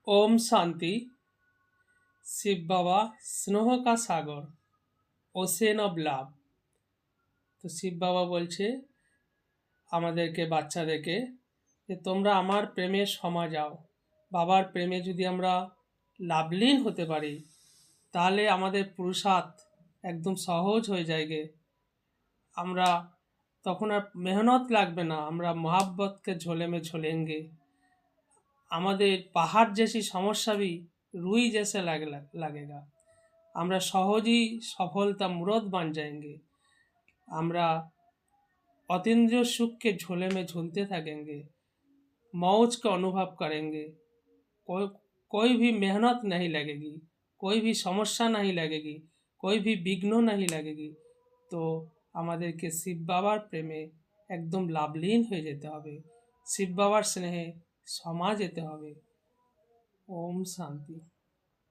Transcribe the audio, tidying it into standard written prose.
ओम शांति। शिव बाबा স্নেহ का সাগর, ocean of লাভ। তো শিব বাবা বলছে আমাদেরকে, বাচ্চাদেরকে, যে তোমরা আমার প্রেমে সমা যাও। বাবার প্রেমে যদি আমরা লাভলীন হতে পারি তাহলে আমাদের পুরুষার্থ একদম সহজ হয়ে যায়গে। আমরা তখন আর মেহনত লাগবে না, আমরা मोहब्बत के झोले में झूलेंगे। আমাদের পাহাড় जैसी समस्या भी रुई जैसे लगेगा। আমরা সহজেই সফলতা मूर्त बन जाएंगे। আমরা अतीन्द्रिय सुख के झोले में झूलते थकेंगे, मौज का अनुभव करेंगे। कोई भी मेहनत नहीं लगेगी, कोई भी समस्या नहीं लगेगी, कोई भी विघ्न नहीं लगेगी। तो আমাদেরকে শিব বাবার প্রেমে একদম লাভলীন হয়ে যেতে হবে, শিব বাবার স্নেহে সমা যেতে হবে। ওম শান্তি।